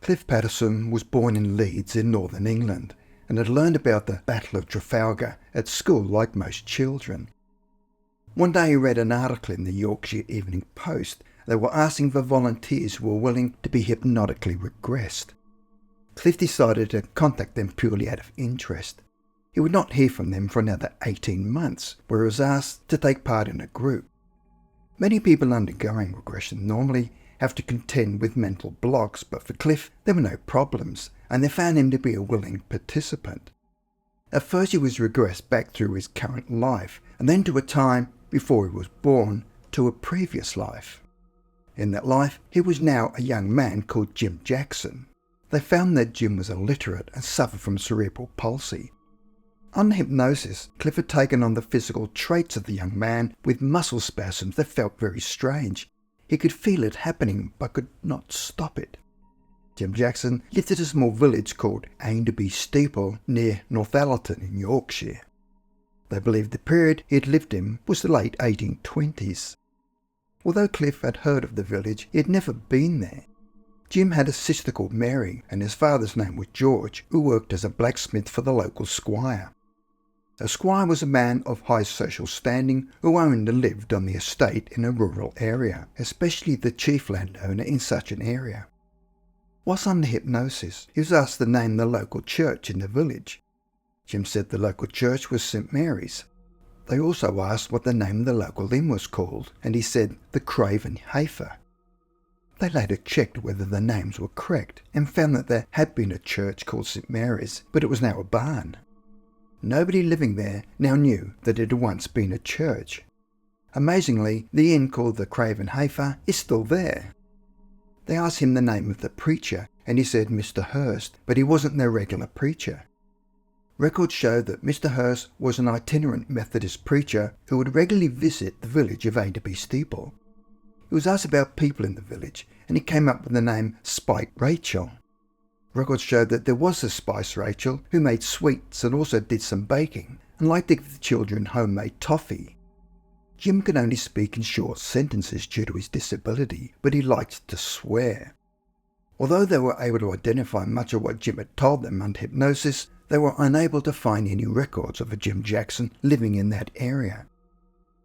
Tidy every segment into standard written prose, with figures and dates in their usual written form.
Cliff Pattison was born in Leeds in northern England and had learned about the Battle of Trafalgar at school like most children. One day he read an article in the Yorkshire Evening Post. They were asking for volunteers who were willing to be hypnotically regressed. Cliff decided to contact them purely out of interest. He would not hear from them for another 18 months, where he was asked to take part in a group. Many people undergoing regression normally have to contend with mental blocks, but for Cliff there were no problems, and they found him to be a willing participant. At first he was regressed back through his current life, and then to a time before he was born, to a previous life. In that life he was now a young man called Jim Jackson. They found that Jim was illiterate and suffered from cerebral palsy. Under hypnosis, Cliff had taken on the physical traits of the young man with muscle spasms that felt very strange. He could feel it happening but could not stop it. Jim Jackson lived at a small village called Ainderby Steeple near Northallerton in Yorkshire. They believed the period he had lived in was the late 1820s. Although Cliff had heard of the village, he had never been there. Jim had a sister called Mary, and his father's name was George, who worked as a blacksmith for the local squire. A squire was a man of high social standing who owned and lived on the estate in a rural area, especially the chief landowner in such an area. Whilst under hypnosis, he was asked to name the local church in the village. Jim said the local church was St. Mary's. They also asked what the name of the local inn was called, and he said the Craven Heifer. They later checked whether the names were correct and found that there had been a church called St. Mary's, but it was now a barn. Nobody living there now knew that it had once been a church. Amazingly, the inn called the Craven Heifer is still there. They asked him the name of the preacher, and he said Mr. Hurst, but he wasn't their regular preacher. Records show that Mr. Hurst was an itinerant Methodist preacher who would regularly visit the village of Ainderby Steeple. He was asked about people in the village, and he came up with the name Spike Rachel. Records show that there was a Spice Rachel who made sweets and also did some baking, and liked to give the children homemade toffee. Jim could only speak in short sentences due to his disability, but he liked to swear. Although they were able to identify much of what Jim had told them under hypnosis, they were unable to find any records of a Jim Jackson living in that area.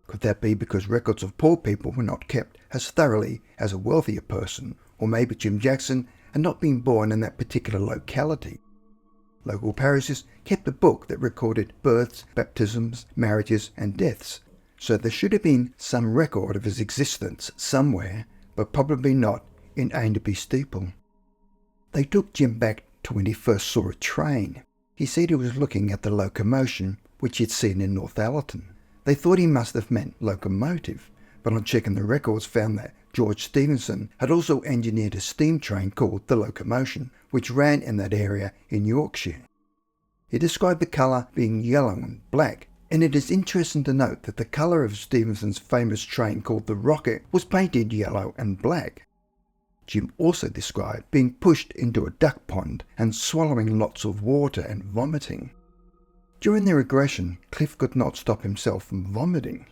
Could that be because records of poor people were not kept as thoroughly as a wealthier person, or maybe Jim Jackson had not been born in that particular locality? Local parishes kept a book that recorded births, baptisms, marriages and deaths, so there should have been some record of his existence somewhere, but probably not in Ainderby Steeple. They took Jim back to when he first saw a train. He said he was looking at the locomotion which he had seen in Northallerton. They thought he must have meant locomotive, but on checking the records found that George Stephenson had also engineered a steam train called the Locomotion, which ran in that area in Yorkshire. He described the colour being yellow and black, and it is interesting to note that the colour of Stephenson's famous train called the Rocket was painted yellow and black. Jim also described being pushed into a duck pond and swallowing lots of water and vomiting. During the regression, Cliff could not stop himself from vomiting.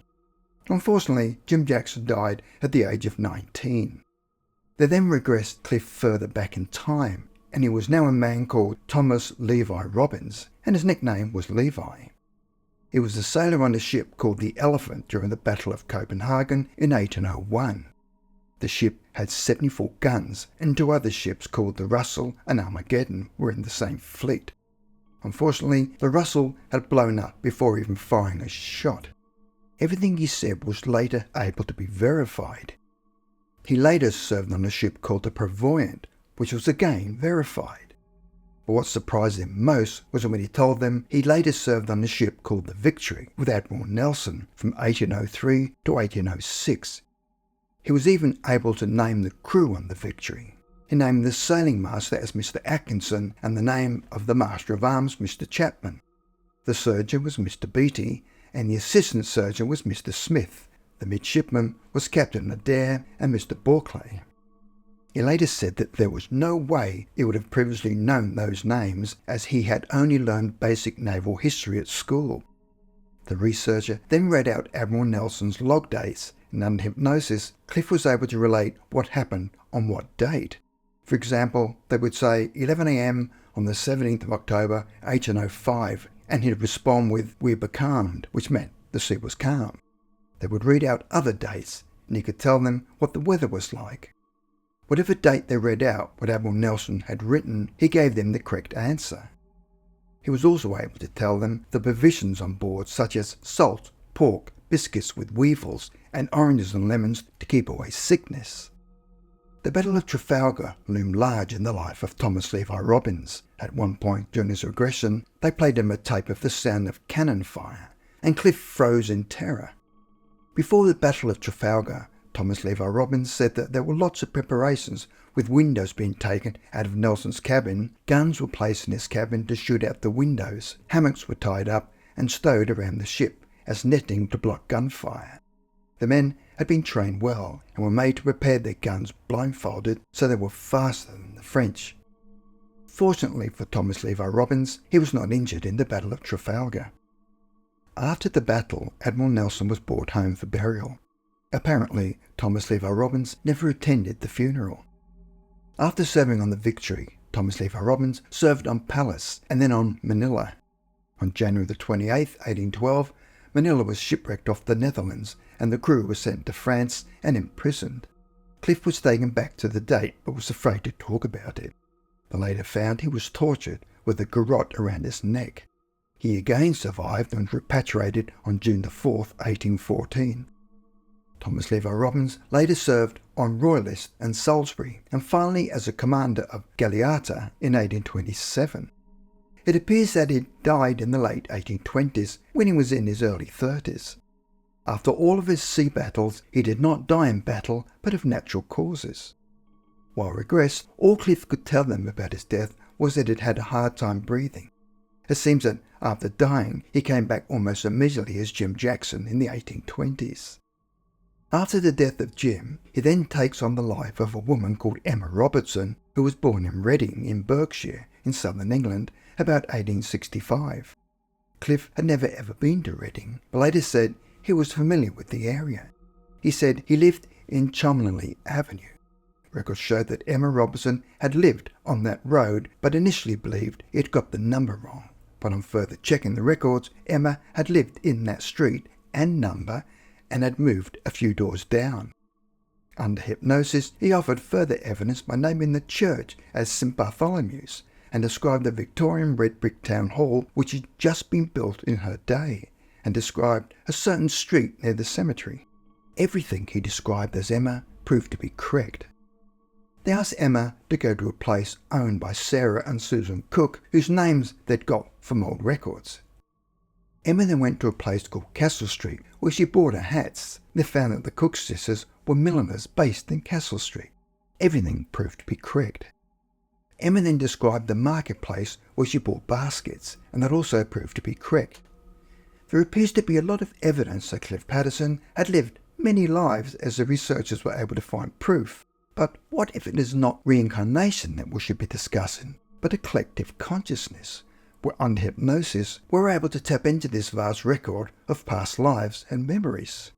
Unfortunately, Jim Jackson died at the age of 19. They then regressed Cliff further back in time, and he was now a man called Thomas Levi Robbins, and his nickname was Levi. He was a sailor on a ship called the Elephant during the Battle of Copenhagen in 1801. The ship had 74 guns, and two other ships called the Russell and Armageddon were in the same fleet. Unfortunately, the Russell had blown up before even firing a shot. Everything he said was later able to be verified. He later served on a ship called the Prevoyant, which was again verified. But what surprised them most was when he told them he later served on a ship called the Victory with Admiral Nelson from 1803 to 1806. He was even able to name the crew on the Victory. He named the sailing master as Mr. Atkinson and the name of the master of arms Mr. Chapman. The surgeon was Mr. Beatty, and the assistant surgeon was Mr. Smith. The midshipman was Captain Adair and Mr. Barclay. He later said that there was no way he would have previously known those names, as he had only learned basic naval history at school. The researcher then read out Admiral Nelson's log dates, and under hypnosis, Cliff was able to relate what happened on what date. For example, they would say 11 a.m. on the 17th of October, 1805, and he'd respond with, "We becalmed," which meant the sea was calm. They would read out other dates, and he could tell them what the weather was like. Whatever date they read out what Admiral Nelson had written, he gave them the correct answer. He was also able to tell them the provisions on board, such as salt, pork, biscuits with weevils, and oranges and lemons to keep away sickness. The Battle of Trafalgar loomed large in the life of Thomas Levi Robbins. At one point during his regression, they played him a tape of the sound of cannon fire, and Cliff froze in terror. Before the Battle of Trafalgar, Thomas Levi Robbins said that there were lots of preparations, with windows being taken out of Nelson's cabin, guns were placed in his cabin to shoot out the windows, hammocks were tied up and stowed around the ship as netting to block gunfire. The men had been trained well and were made to prepare their guns blindfolded so they were faster than the French. Fortunately for Thomas Levi Robbins, he was not injured in the Battle of Trafalgar. After the battle, Admiral Nelson was brought home for burial. Apparently, Thomas Levi Robbins never attended the funeral. After serving on the Victory, Thomas Levi Robbins served on Pattison and then on Manila. On January the 28th, 1812, Manila was shipwrecked off the Netherlands and the crew was sent to France and imprisoned. Cliff was taken back to the date but was afraid to talk about it. They later found he was tortured with a garrote around his neck. He again survived and was repatriated on June the 4th, 1814. Thomas Levi Robbins later served on Royalist and Salisbury, and finally as a commander of Galliata in 1827. It appears that he died in the late 1820s when he was in his early 30s. After all of his sea battles, he did not die in battle but of natural causes. While regressed, all Cliff could tell them about his death was that he'd had a hard time breathing. It seems that after dying, he came back almost immediately as Jim Jackson in the 1820s. After the death of Jim, he then takes on the life of a woman called Emma Robertson, who was born in Reading in Berkshire in southern England about 1865. Cliff had never ever been to Reading, but later said he was familiar with the area. He said he lived in Cholmondeley Avenue. Records show that Emma Robertson had lived on that road, but initially believed it got the number wrong. But on further checking the records, Emma had lived in that street and number and had moved a few doors down. Under hypnosis, he offered further evidence by naming the church as St Bartholomew's and described the Victorian red brick town hall which had just been built in her day, and described a certain street near the cemetery. Everything he described as Emma proved to be correct. They asked Emma to go to a place owned by Sarah and Susan Cook, whose names they'd got from old records. Emma then went to a place called Castle Street, where she bought her hats. They found that the Cook sisters were milliners based in Castle Street. Everything proved to be correct. Emma then described the marketplace where she bought baskets, and that also proved to be correct. There appears to be a lot of evidence that Cliff Pattison had lived many lives as the researchers were able to find proof. But what if it is not reincarnation that we should be discussing, but a collective consciousness, where under hypnosis we're able to tap into this vast record of past lives and memories?